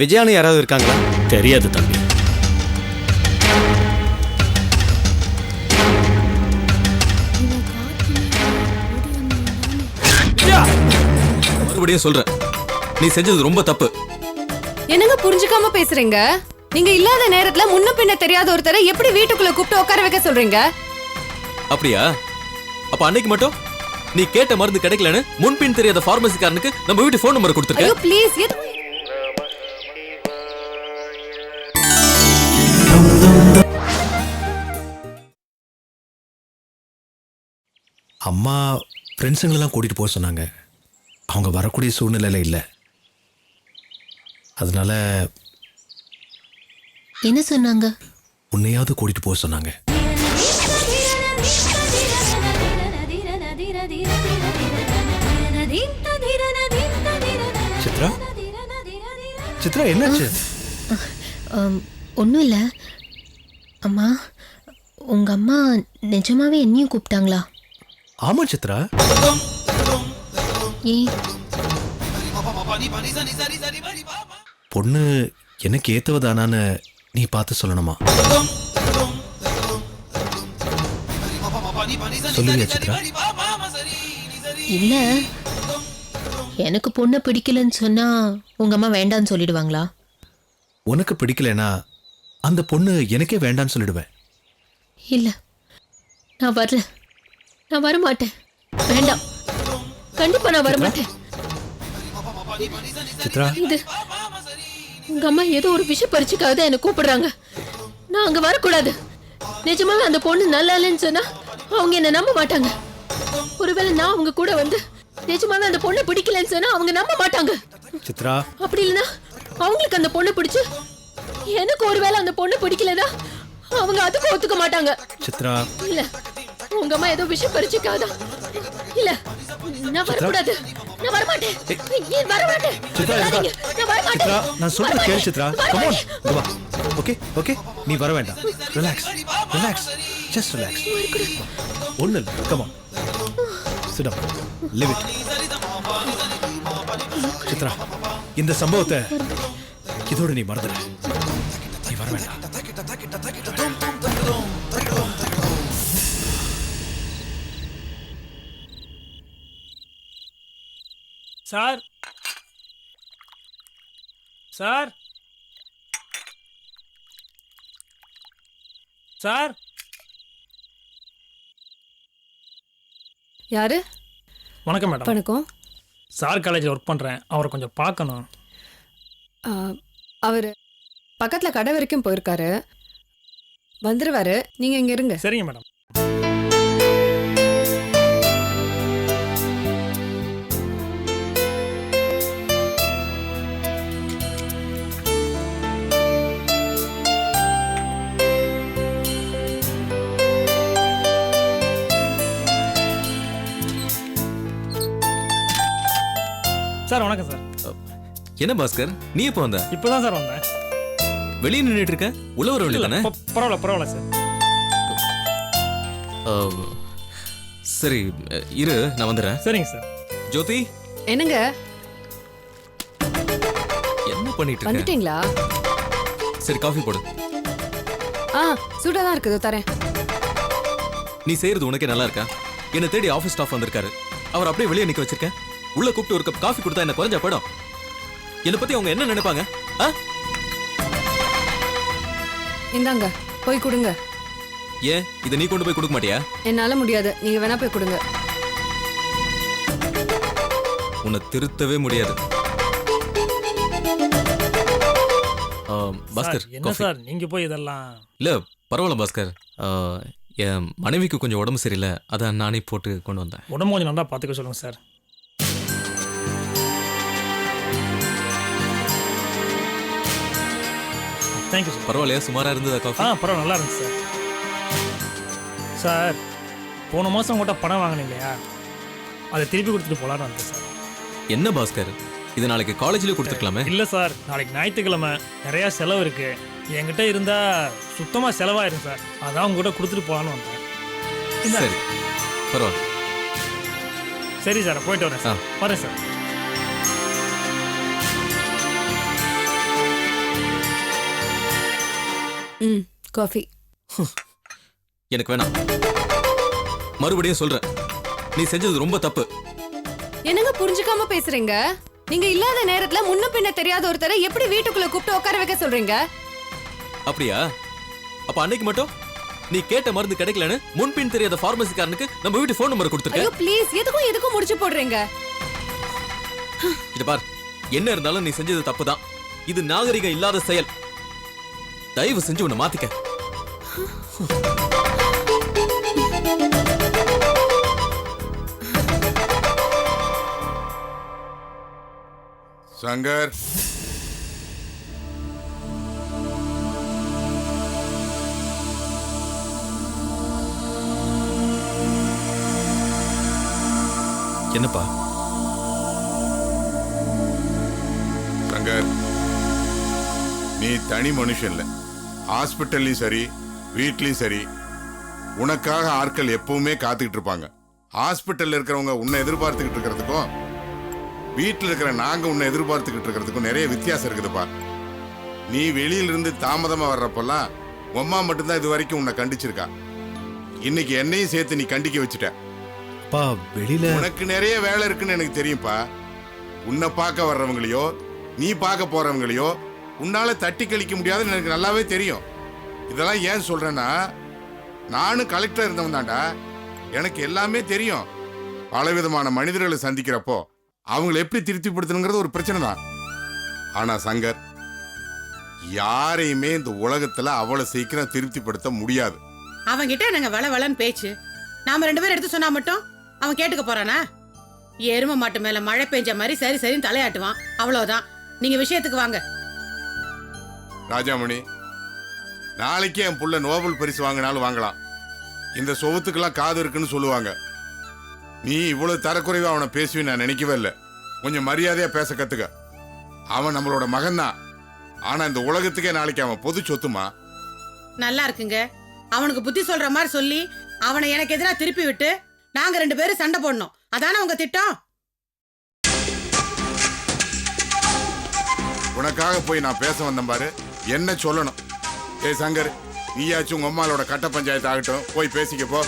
விஜயானு யாராவது இருக்காங்களா? தெரியாது தம்பி. மறுபடியும் சொல்றேன், நீ செஞ்சது ரொம்ப தப்பு. என்னங்க புரிஞ்சுக்காம பேசுறீங்க? நீங்க இல்லாத நேரத்துல முன்ன பின்ன தெரியாத ஒருத்தரை எப்படி வீட்டுக்குள்ள கூப்பிட்டு உட்கார வைக்க சொல்றீங்க? அப்படியா? அப்ப அன்னைக்கு மட்டும் நீ கேட்ட மருந்து கிடைக்கலன்னு முன்பின் தெரியாத பார்மசிக்காரனுக்கு நம்ம வீட்டு போன் நம்பர் கொடுத்துருக்க. ஐயோ ப்ளீஸ். அம்மா ஃப்ரெண்ட்ஸுங்களெல்லாம் கூட்டிகிட்டு போக சொன்னாங்க. அவங்க வரக்கூடிய சூழ்நிலையில் இல்லை. அதனால என்ன சொன்னாங்க? உன்னையாவது கூட்டிகிட்டு போக சொன்னாங்க. சித்ரா, சித்ரா என்னாச்சு? ஒன்றும் இல்லை அம்மா. உங்கள் அம்மா நிஜமாவே என்னையும் கூப்பிட்டாங்களா? ஆமா சித்ரா. ஏன்? பொண்ணு எனக்கு ஏத்தவதானான்னு நீ பார்த்து சொல்லணுமா? சொல்லுவியா சித்ரா? இல்லை, எனக்கு பொண்ணை பிடிக்கலன்னு சொன்னா உங்கள் அம்மா வேண்டான்னு சொல்லிடுவாங்களா? உனக்கு பிடிக்கலனா அந்த பொண்ணு எனக்கே வேண்டான்னு சொல்லிடுவேன். இல்லை, நான் வரல. நான் வரமாட்டேன். வேண்டாம், கண்டிப்பா நான் வரமாட்டேன். சித்ரா, இது உங்க அம்மா ஏதோ ஒரு விஷயம் பறிச்சுக்காக என்ன கூப்பிடுறாங்க. நான் அங்க வரக்கூடாது. நிஜமாவே அந்த பொண்ணு நல்லா இல்லைன்னு சொன்னா அவங்க என்ன நம்ப மாட்டாங்க. ஒருவேளை நான் அவங்க கூட வந்து நிஜமாவே அந்த பொண்ணை பிடிக்கலன்னு சொன்னா அவங்க நம்ப மாட்டாங்க. சித்ரா, அப்படி இல்லைன்னா அவங்களுக்கு அந்த பொண்ணை பிடிச்சு எனக்கு ஒருவேளை அந்த பொண்ணை பிடிக்கலன்னா அவங்க அதுக்கு ஒத்துக்க மாட்டாங்க. சித்ரா, இல்ல, உங்க அம்மா ஏதோ விஷயம் பறிச்சுக்காத. இல்ல, நான் வரக்கூடாது. நான் வரமாட்டேன். ஏன் வரமாட்டேன்? சித்ரா, நான் வரமாட்டேன். சித்ரா, நான் சொல்றது கேளு சித்ரா. கம் ஆன், இங்க வா. ஓகே ஓகே, நீ வர வேண்டாம். Relax relax, just relax. ஒண்ணு இல்ல, come on, sit down, leave it. Chitra, இந்த சம்பவத்தை இதோட நீ மறந்துடு. நீ வர வேண்டாம். Sir, sir, sir. யாரு? வணக்கம் மேடம். வணக்கம். சார் காலேஜில் ஒர்க் பண்ணுறேன். அவரை கொஞ்சம் பார்க்கணும். அவர் பக்கத்துல கடை வரைக்கும் போயிருக்காரு. வந்துருவாரு, நீங்க இங்க இருங்க. சரிங்க மேடம். சார் வணக்கம் சார். என்ன பாஸ்கர், நீ எப்போ வந்த? இப்போதான் சார் வந்தேன். வெளியே நின்றுட்டு இருக்க, உள்ள வர வேண்டியதானே? பரவாயில்ல பரவாயில்ல சார். சரி இரு, நான் வந்துடுறேன். சரிங்க சார். ஜோதி, என்னங்க என்ன பண்ணிட்டு இருக்க? வந்துட்டீங்களா? சரி காஃபி போடு. சூடா தான் இருக்குது, தரேன். நீ செய்யறது உனக்கே நல்லா இருக்கா? என்ன தேடி ஆபீஸ் ஸ்டாஃப் வந்திருக்காரு. அவர் அப்படியே வெளியே நிக்க வச்சிருக்கேன். உள்ள கூப்பிட்டு ஒரு கப் காஃபி கொடுத்தா என்ன குறைஞ்சா போயிடும்? என்னை பத்தி அவங்க என்ன நினைப்பாங்க? இந்தாங்க, போய் கொடுங்க. ஏன் இதை நீ கொண்டு போய் கொடுக்க மாட்டியா? என்னால முடியாது, நீங்க வேணா போய் கொடுங்க. உன்னை திருத்தவே முடியாது. பாஸ்கர், என்ன காஃபி. சார் நீங்க போய் இதெல்லாம்? இல்ல பரவாயில்ல பாஸ்கர், என் மனைவிக்கு கொஞ்சம் உடம்பு சரியில்லை, அதான் நானே போட்டு கொண்டு வந்தேன். உடம்பு கொஞ்சம் நல்லா பார்த்துக்க சொல்லுங்க சார். Thank you sir. பரவாயில்லையா? சுமாரா இருந்ததா காஃபி? பரவாயில்ல, நல்லா இருந்துச்சு சார். சார், போன மாதம் உங்கள்கிட்ட பணம் வாங்கினேன் இல்லையா, அதை திருப்பி கொடுத்துட்டு போகலான்னு வந்தேன் சார். என்ன பாஸ்கர், இது நாளைக்கு காலேஜ்லேயே கொடுத்துருக்கலாமே? இல்லை சார், நாளைக்கு ஞாயிற்றுக்கிழமை நிறையா செலவு இருக்குது. என்கிட்ட இருந்தால் சுத்தமாக செலவாயிரும் சார். அதான் உங்கள்கிட்ட கொடுத்துட்டு போகலான்னு வந்தேன். சரி பரவாயில்ல. சரி சார், போயிட்டு வரேன் சார். வரேன் சார். ம் காஃபி. எனக்கு வேணாம். மறுபடியும் சொல்றேன், நீ செஞ்சது ரொம்ப தப்பு. என்னங்க புரிஞ்சுக்காம பேசுறீங்க? நீங்க இல்லாத நேரத்துல முன்ன பின்ன தெரியாத ஒருத்தரை எப்படி வீட்டுக்குள்ள கூப்பிட்டு உட்கார வைக்க சொல்றீங்க? அப்படியா? அப்ப அன்னைக்கு மட்டும் நீ கேட்ட மருந்து கிடைக்கலன்னு முன்பின் தெரியாத பார்மசிக்காரனுக்கு நம்ம வீட்டு ஃபோன் நம்பர் கொடுத்துருக்க. ஐயோ ப்ளீஸ், எதுக்கும் முடிச்சு போடுறீங்க? இது பார், என்ன இருந்தாலும் நீ செஞ்சது தப்புதான். இது நாகரிகம் இல்லாத செயல். தயவு செஞ்சு உன்னை மாத்திக்க. சங்கர், என்னப்பா? சங்கர், நீ தனி மனுஷன் இல்ல. ஹாஸ்பிட்டல்லையும் சரி வீட்லயும் சரி உனக்காக ஆட்கள் எப்பவுமே காத்துக்கிட்டு இருப்பாங்க. ஹாஸ்பிட்டல்ல இருக்கிறவங்க உன்னை எதிர்பார்த்துக்கிட்டு இருக்கிறதுக்கும் வீட்டில் இருக்கிற நாங்க உன்னை எதிர்பார்த்துக்கிட்டு இருக்கிறதுக்கும் நிறைய வித்தியாசம் இருக்குதுப்பா. நீ வெளியிலிருந்து தாமதமா வர்றப்பெல்லாம் உம்மா மட்டும்தான் இது வரைக்கும் உன்னை கண்டிச்சிருக்கா. இன்னைக்கு என்னையும் சேர்த்து நீ கண்டிக்க வச்சுட்ட. பா வெளியில உனக்கு நிறைய வேலை இருக்குன்னு எனக்கு தெரியும்பா. உன்னை பார்க்க வர்றவங்களையோ நீ பார்க்க போறவங்களையோ உன்னால தட்டி கழிக்க முடியாதுன்னு எனக்கு நல்லாவே தெரியும். இதெல்லாம் ஏன் சொல்றேன்னா, நானும் கலெக்டர் இருந்தவன் தான்டா. எனக்கு எல்லாமே தெரியும். பலவிதமான மனிதர்களை சந்திக்கிறப்போ அவங்களை எப்படி திருப்திப்படுத்தணுங்கிறது ஒரு பிரச்சனை தான். ஆனா சங்கர், யாரையுமே இந்த உலகத்துல அவ்வளவு சீக்கிரம் திருப்திப்படுத்த முடியாது. அவன்கிட்ட நாங்க வளன்னு பேச்சு நாம 2 பேரும் எடுத்து சொன்னா மட்டும் அவன் கேட்டுக்க போறானா? எரும மாட்டு மேல மழை பெஞ்ச மாதிரி சரி சரின்னு தலையாட்டுவான். அவ்வளவுதான். நீங்க விஷயத்துக்கு வாங்க. ராஜாமணி, நாளைக்கே என் புள்ள நோபல் பரிசு வாங்கினாலும் வாங்கலாம். இந்த சொவத்துக்கெல்லாம் காது இருக்குன்னு சொல்லுவாங்க. நீ இவ்வளவு தரக்குறைவா அவனை பேசுவேன்னு நான் நினைக்கவே இல்லை. கொஞ்சம் மரியாதையா பேச கத்துக்க. அவன் நம்மளோட மகன் தான். ஆனா இந்த உலகத்துக்கே நாளைக்கு அவன் பொது சொத்துமா. நல்லா இருக்குங்க. அவனுக்கு புத்தி சொல்ற மாதிரி சொல்லி அவனை எனக்கு எதிராக திருப்பி விட்டு நாங்க 2 பேரும் சண்டை போடணும். அதானே உங்க திட்டம்? உனக்காக போய் நான் பேச வந்தேன் பாரு, என்ன சொல்லணும். ஏய் சங்கர், நீயாச்சும் உங்க அம்மாவோட கட்ட பஞ்சாயத்து ஆகட்டும், போய் பேசிக்க போ.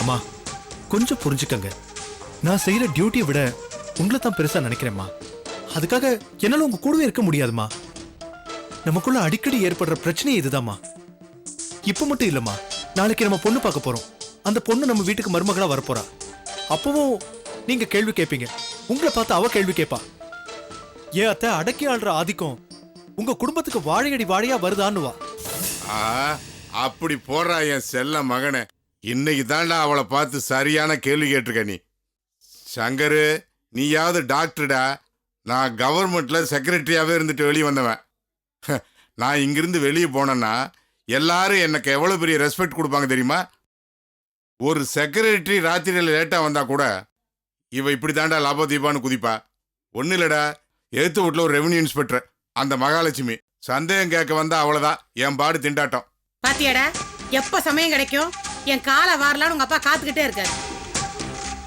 அம்மா கொஞ்சம் புரிஞ்சுக்கங்க. நான் செய்யற டியூட்டியை விட உங்களை தான் பெருசா நினைக்கிறேம்மா. அதுக்காக என்னால உங்க கூடவே இருக்க முடியாதுமா. நமக்குள்ள அடிக்கடி ஏற்படுற பிரச்சனை இதுதாம்மா. இப்ப மட்டும் இல்லம்மா, நாளைக்கு நம்ம பொண்ணு பார்க்க போறோம். அந்த பொண்ணு நம்ம வீட்டுக்கு மருமகளா வரப்போறா. அப்பவும் நீங்க கேள்வி கேட்பீங்க. உங்களை பார்த்து அவ கேள்வி கேட்பா. ஏன் அத்தை அடக்கி ஆள்ற ஆதிக்கம் உங்க குடும்பத்துக்கு வாழையடி வாழையா வருதான்னுவா. அப்படி போடுறா என் செல்ல மகனே. இன்னைக்கு தாண்டா அவளை பார்த்து சரியான கேள்வி கேட்டிருக்க நீ. சங்கரு, நீயாவது டாக்டர்டா. நான் கவர்மெண்ட்ல செக்ரட்டரியாவே இருந்துட்டு வெளியே வந்தவன். நான் இங்கிருந்து வெளியே போனேன்னா எல்லாரும் எனக்கு எவ்வளவு பெரிய ரெஸ்பெக்ட் கொடுப்பாங்க தெரியுமா? ஒரு செக்ரட்டரி ராத்திரியில் லேட்டா வந்தா கூட இவ இப்படி தாண்டா லாப தீபான்னு குதிப்பா. ஒன்னும் இல்லடா, எழுத்து வீட்டுல ஒரு ரெவன்யூ இன்ஸ்பெக்டர், அந்த மகாலட்சுமி சந்தேகம் கேட்க வந்தா அவ்வளவுதான், என் பாடு திண்டாட்டம். பாத்தியாடா, எப்ப சமயம் கிடைக்கும் என் காலை வாரலான்னு உங்க அப்பா காத்துக்கிட்டே இருக்காரு.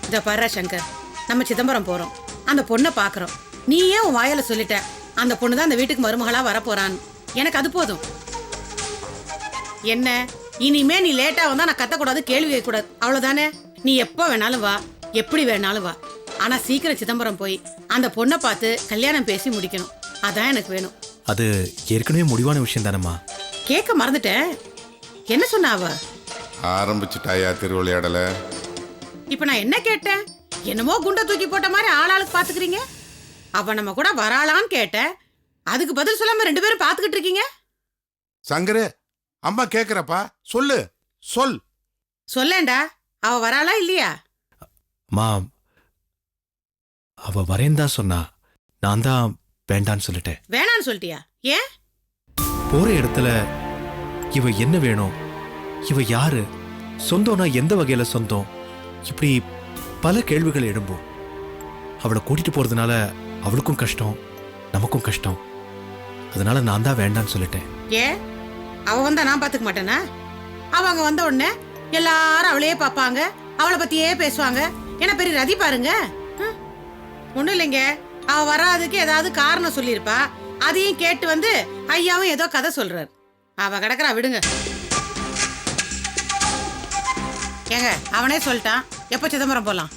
இத பாரு சங்கர், நம்ம சிதம்பரம் போறோம், அந்த பொண்ணை பாக்குறோம். நீ ஏன் உன் வாயில சொல்லிட்ட அந்த பொண்ணு தான் அந்த வீட்டுக்கு மருமகளா வரப்போறான்னு? எனக்கு அது போதும். என்ன இனிமே நீ லேட்டா வந்தா நான் கத்தக்கூடாது, கேள்வி கேட்கக்கூடாது, அவ்வளவுதானே? நீ எப்ப வேணாலும் வா, எப்படி வேணாலும் வா. ஆனா சீக்கிரம் சிதம்பரம் போய் அந்த பொண்ணை பார்த்து கல்யாணம் பேசி முடிக்கணும். அதான் எனக்கு வேணும். அது ஏற்கனவே முடிவான விஷயம் தானம்மா. கேட்க மறந்துட்டேன். என்ன சொன்ன அவ? ஆரம்பிச்சுட்டாயா திருவிளையாடல? இப்ப நான் என்ன கேட்டேன்? என்னமோ குண்டை தூக்கி போட்ட மாதிரி ஆளாளுக்கு பாத்துக்கிறீங்க. அவ நம்ம கூட வராளான்னு கேட்டேன், அதுக்கு பதில் சொல்லாம 2 பேரும் பாத்துக்கிட்டு இருக்கீங்க. சங்கரு, அம்மா கேக்குறப்பா, சொல்லு சொல். சொல்லேண்டா, அவ வராளா இல்லையா? மா, அவ வரேன் தான் சொன்னா. நான் தான் வேண்டான்னு சொல்லிட்டேன். வேணான்னு சொல்லிட்டியா? ஏன்? போற இடத்துல இவ என்ன வேணும், இவ யாரு, சொந்தம்னா எந்த வகையில சொந்தம், இப்படி பல கேள்விகள் எழும்பும். அவளை கூட்டிட்டு போறதுனால அவளுக்கும் கஷ்டம், நமக்கும் கஷ்டம். அதனால நான் தான் வேண்டான்னு சொல்லிட்டேன். ஏன்? அவ வந்தா நான் பாத்துக்க மாட்டேனா? அவங்க வந்த உடனே எல்லாரும் அவளையே பாப்பாங்க, அவளை பத்தியே பேசுவாங்க. என்ன பெரிய ரதி பாருங்க. ஒண்ணும் இல்லைங்க, அவ வராதுக்கு ஏதாவது காரணம் சொல்லியிருப்பா. அதையும் கேட்டு வந்து ஐயாவும் ஏதோ கதை சொல்றாரு. அவ கிடக்குறா, விடுங்க. ஏங்க அவனே சொல்லிட்டான், எப்ப சிதம்பரம் போலாம்?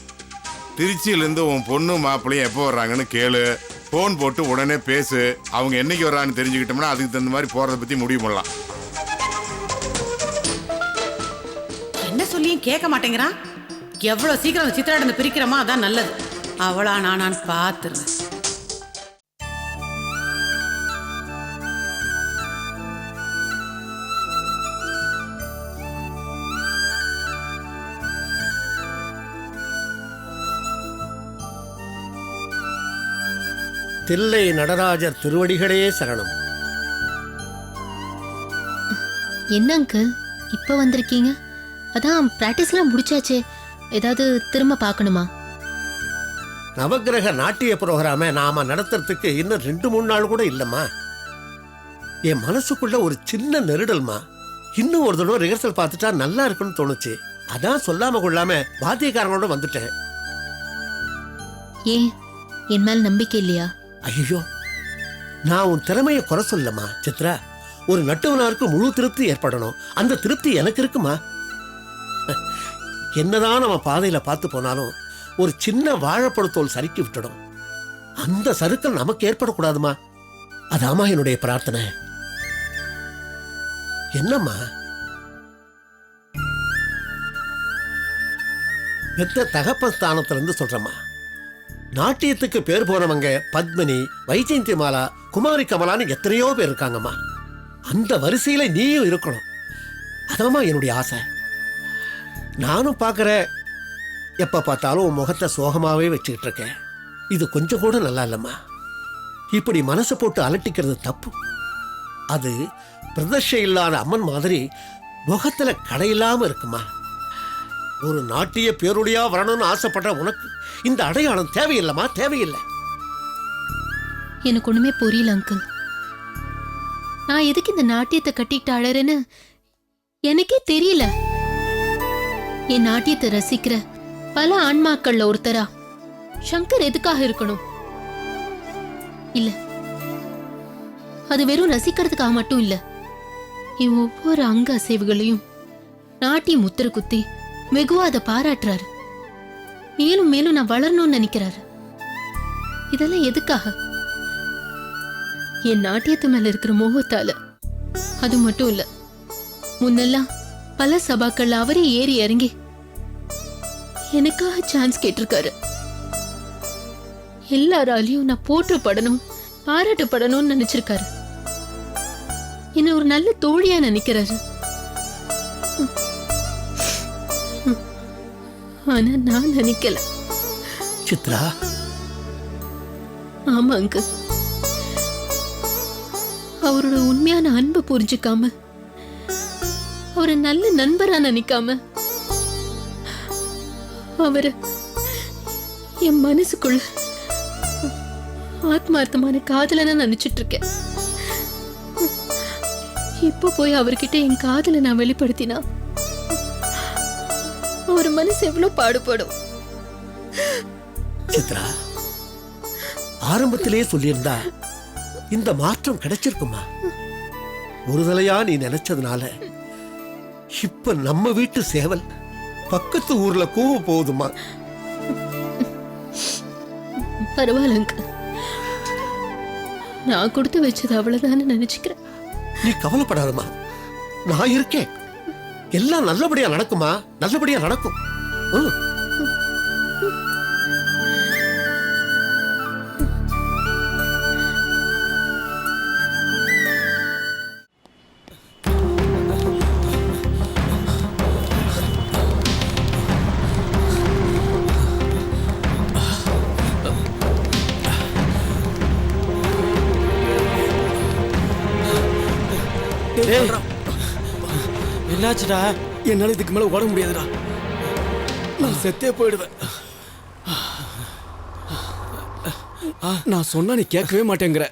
திருச்சியிலேருந்து உன் பொண்ணு மாப்பிள்ளையும் எப்போ வர்றாங்கன்னு கேளு. ஃபோன் போட்டு உடனே பேசு. அவங்க என்னைக்கு வர்றான்னு தெரிஞ்சுக்கிட்டோம்னா அதுக்கு தகுந்த மாதிரி போறதை பத்தி முடிவு பண்ணலாம். என்ன சொல்லியும் கேட்க மாட்டேங்கிறான். எவ்வளவு சீக்கிரம் அந்த சித்திராட பிரிக்கிறோமோ அதான் நல்லது. அவளா நானான்னு பாத்துருவேன். தில்லை நடராஜர் திருவடிகளே சரணம். என்ன அங்கிள் இப்போ வந்திருக்கீங்க? அதான் பிராக்டிஸ்லாம் முடிச்சாச்சே, ஏதாவது திரும்ப பார்க்கணுமா? நவக்கிரக நாட்டிய புரோகிராம நாம நடத்துறதுக்கு இன்னும் 2-3 நாள் கூட இல்லம்மா. என் மனசுக்குள்ள ஒரு சின்ன நெருடல்மா. இன்னும் ஒரு தடவை ரிஹர்சல் பார்த்துட்டா நல்லா இருக்குன்னு தோணுச்சு. அதான் சொல்லாம கொள்ளாம வாத்தியக்காரங்களோட வந்துட்டேன். ஏன் என் மேல் நம்பிக்கை இல்லையா? ஐயோ, நான் உன் திறமையை குறை சொல்லமா சித்ரா. ஒரு நட்டுவனாருக்கு முழு திருப்தி ஏற்படணும். அந்த திருப்தி எனக்கு இருக்குமா? என்னதான் நம்ம பாதையில பார்த்து போனாலும் ஒரு சின்ன வாழைப்பழத்தோல் சறுக்கி விட்டுடும். அந்த சறுக்கல் நமக்கு ஏற்படக்கூடாதுமா. அதாமா என்னுடைய பிரார்த்தனை. என்னம்மா பெத்த தகப்ப ஸ்தானத்திலிருந்து சொல்றம்மா. நாட்டியத்துக்கு பேர் போனவங்க பத்மினி, வைஜெயந்திமாலா, குமாரி கமலான்னு எத்தனையோ பேர் இருக்காங்கம்மா. அந்த வரிசையில நீயும் இருக்கணும். அதாம்மா என்னுடைய ஆசை. நானும் பார்க்குற எப்ப பார்த்தாலும் உன் முகத்தை சோகமாவே வச்சுக்கிட்டு இருக்கேன். இது கொஞ்சம் கூட நல்லா இல்லம்மா. இப்படி மனசை போட்டு அலட்டிக்கிறது தப்பு. அது பிரதர்ஷை இல்லாத அம்மன் மாதிரி முகத்துல கடையில்லாம இருக்குமா. ஒரு நாட்டிய பேருடையா வரணும்னு ஆசைப்படுற உனக்கு இந்த அடையாளம் தேவையில்லைமா, தேவையில்லை. எனக்கு ஒண்ணுமே புரியல அங்கிள். நான் எதுக்கு இந்த நாட்டியத்தை கட்டிக்கிட்டு அழறேன்னு எனக்கே தெரியல. என் நாட்டியத்தை ரசிக்கிற பல ஆன்மாக்கள்ல ஒருத்தரா சங்கர் எதுக்காக இருக்கணும்? இல்ல, அது வெறும் ரசிக்கிறதுக்காக மட்டும் இல்ல. என் ஒவ்வொரு அங்க அசைவுகளையும் நாட்டிய முத்திர குத்தி வெகுவா அதை பாராட்டுறாரு. மேலும் மேலும் நான் வளரணும்னு நினைக்கிறாரு. இதெல்லாம் எதுக்காக? என் நாட்டியத்து மேல இருக்கிற மோகத்தால. அது மட்டும் இல்ல, முன்னெல்லாம் பல சபாக்கள்ல அவரே ஏறி இறங்கி எனக்காக சான்ஸ் கேட்டிருக்காரு. எல்லாராலையும் நான் போற்றப்படணும், பாராட்டப்படணும்னு நினைச்சிருக்காரு. என்ன ஒரு நல்ல தோழியா நினைக்கிறாரு. ஆனா நான் நினைக்கல. சித்ரா, ஆமா அங்கிள். அவரோட உண்மையான அன்பை புரிஞ்சுக்காம, அவரை நல்ல நண்பரா நினைக்காம, அவரை என் மனசுக்குள்ள ஆத்மார்த்தமான காதலனா நினைச்சிட்டு இருக்கேன். இப்ப போய் அவர்கிட்ட என் காதலை நான் வெளிப்படுத்தினா அவர் மனசு எவ்வளவு பாடுபடும். சித்ரா, ஆரம்பத்திலே சொல்லியிருந்தா இந்த மாற்றம் கிடைச்சிருக்குமா. ஒரு தலையா நீ நினைச்சதுனால இப்ப நம்ம வீட்டு சேவல் பக்கத்து ஊர்ல கூவ போகுதுமா. பரவாயில்லங்க, நான் கொடுத்து வச்சது அவ்வளவுதான்னு நினைச்சுக்கிறேன். நீ கவலைப்படாதம்மா, நான் இருக்கேன். எல்லாம் நல்லபடியா நடக்குமா, நல்லபடியா நடக்கும். என்னாச்சுடா? என்னால இதுக்கு மேல ஓட முடியாதுடா. நான் செத்தே போயிடுவேன். நான் சொன்னா நீ கேட்கவே மாட்டேங்கிற.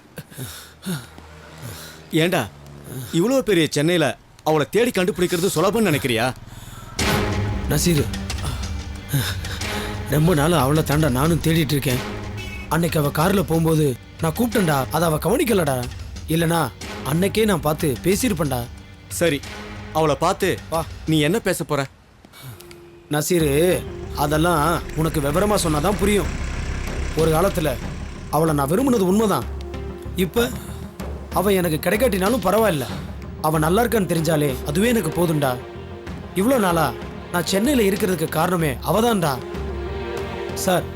ஏண்டா இவ்வளவு பெரிய சென்னையில அவளை தேடி கண்டுபிடிக்கிறது சுலபம்னு நினைக்கிறியா? நசீரு, ரொம்ப நாள் அவளை தாண்டா நானும் தேடிட்டு இருக்கேன். அன்னைக்கு அவ கார்ல போகும்போது நான் கூப்பிட்டேன்டா அதை அவ கவனிக்கலடா. இல்லனா அன்னைக்கே நான் பார்த்து பேசியிருப்பேன்டா. சரி, அவளை பார்த்து வா. நீ என்ன பேச போற? நசீரு, அதெல்லாம் உனக்கு விவரமா சொன்னாதான் புரியும். ஒரு காலத்துல அவளை நான் விரும்பினது உண்மைதான். இப்ப அவ எனக்கு கிடைக்காட்டினாலும் பரவாயில்ல. அவ நல்லா இருக்கான்னு தெரிஞ்சாலே அதுவே எனக்கு போதும்டா. இவ்வளோ நாளா நான் சென்னையில் இருக்கிறதுக்கு காரணமே அவதான்டா. சார்,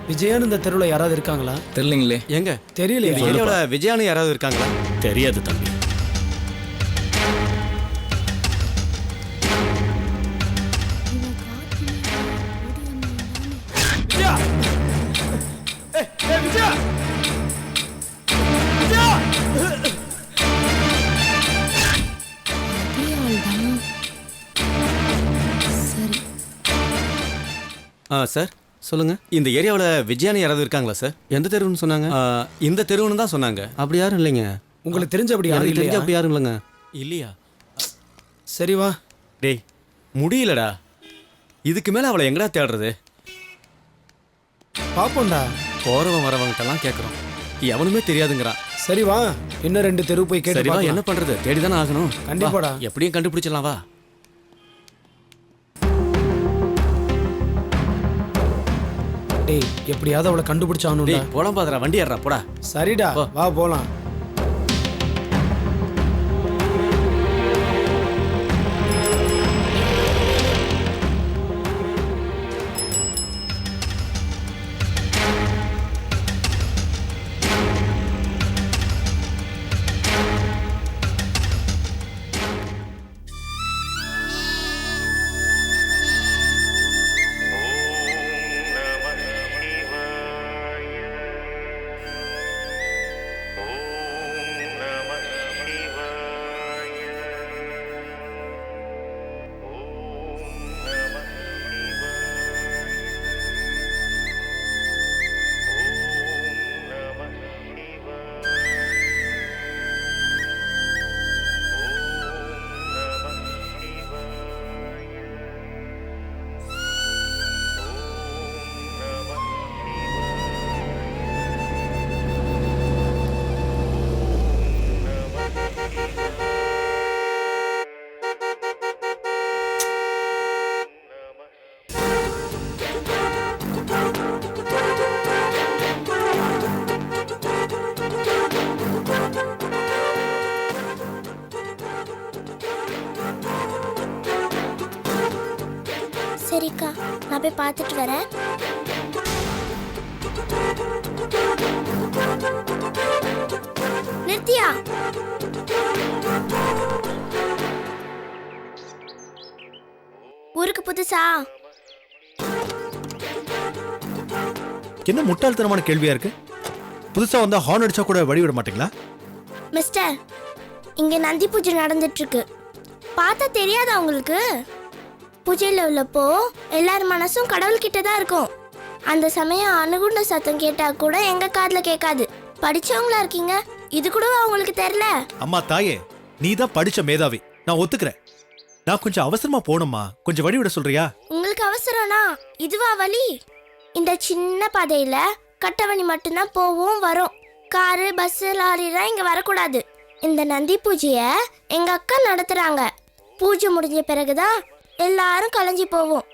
விஜயானு இந்த தெருவில் யாராவது இருக்காங்களா? தெரியலீங்களே. எங்க தெரியலையா? இந்த ஏரியாவுல விஜயானு யாராவது இருக்காங்களா? தெரியாது தம்பி. சார் சொல்லுங்க. இந்த ஏரியாவுல விஜயானு யாராவது இருக்காங்களா சார்? எந்த தெருவுன்னு சொன்னாங்க? இந்த தெருவுன்னு தான் சொன்னாங்க. அப்படி யாரும் இல்லைங்க. உங்களுக்கு தெரிஞ்சபடி யாரும் எனக்கு தெரிஞ்ச இல்லையா? அப்படி யாரும் இல்லைங்க. இல்லையா? சரி வா. டேய், முடியலடா. இதுக்கு மேல அவளை எங்கடா தேடுறது? பாப்போம்டா. போறவன் வரவங்கிட்டலாம் கேட்குறோம், எவனுமே தெரியாதுங்கிறான். சரி வா, இன்னும் 2 தெரு போய் கேட்டு சரிவா, பார்க்கலாம். என்ன பண்றது? தேடிதானே ஆகணும். கண்டிப்பாடா. வா, எப்படியும் கண்டுபிடிச்சிடலாம். வா. டேய், எப்படியாவது அவளை கண்டுபிடிச்சாகணும்டா. டேய், போலாம் பாதரா, வண்டி ஏறா போடா. சரிடா, வா போலாம். சரிக்கா, நான் போய் பார்த்துட்டு வரேன். நித்யா, ஊருக்கு புதுசா? என்ன முட்டாள்தனமான கேள்வியா இருக்கு? புதுசா வந்தா ஹார்ன் அடிச்சா கூட வழி விட மாட்டீங்களா? மிஸ்டர், இங்க நந்தி பூஜை நடந்துட்டு இருக்கு. பார்த்தா தெரியாதா உங்களுக்கு? பூஜையில் உள்ளப்போ எல்லார் மனசும் கடவுள்கிட்ட தான் இருக்கும். அந்த சமயம் அணுகுண்ட சத்தம் கேட்டா கூட எங்க காதுல கேட்காது. படிச்சவங்களா இருக்கீங்க, இது கூட அவங்களுக்கு தெரியல? அம்மா தாயே, நீ தான் படிச்ச மேதாவி, நான் ஒத்துக்கிறேன். நான் கொஞ்சம் அவசரமா போகணுமா, கொஞ்சம் வழி விட சொல்றியா? உங்களுக்கு அவசரம்னா இதுவா வழி? இந்த சின்ன பாதையில கட்டவணி மட்டும்தான் போவும் வரும். காரு, பஸ், லாரிலாம் இங்க வரக்கூடாது. இந்த நந்தி பூஜைய எங்க அக்கா நடத்துறாங்க. பூஜை முடிஞ்ச பிறகுதான் எல்லாரும் கலைஞ்சி போவோம்.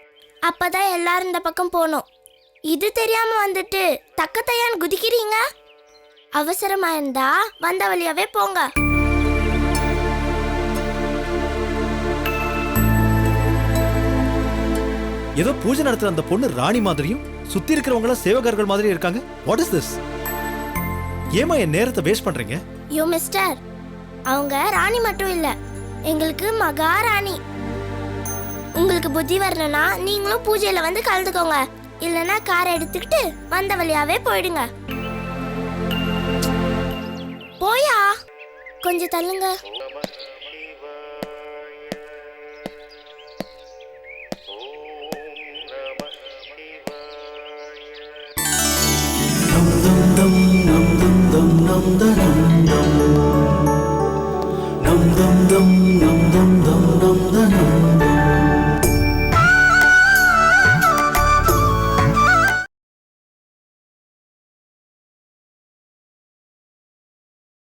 அப்பதான் எல்லாரும் இந்த பக்கம் போகணும். இது தெரியாம வந்துட்டு தக்கத்தையான்னு குதிக்கிறீங்க. அவசரமா இருந்தா வந்த வழியாவே போங்க. ஏதோ பூஜை நடத்துற அந்த பொண்ணு ராணி மாதிரியும் சுத்தி இருக்கிறவங்க சேவகர்கள் மாதிரி இருக்காங்க. What is this? ஏமா என் நேரத்தை வேஸ்ட் பண்றீங்க? யோ மிஸ்டர், அவங்க ராணி மட்டும் இல்ல, எங்களுக்கு மகாராணி. உங்களுக்கு புத்தி வரணும்னா நீங்களும் பூஜையில வந்து கலந்துக்கோங்க. இல்லனா காரை எடுத்துக்கிட்டு வந்த வழியாவே போயிடுங்க. போயா, கொஞ்சம் தள்ளுங்க. Dum dum dum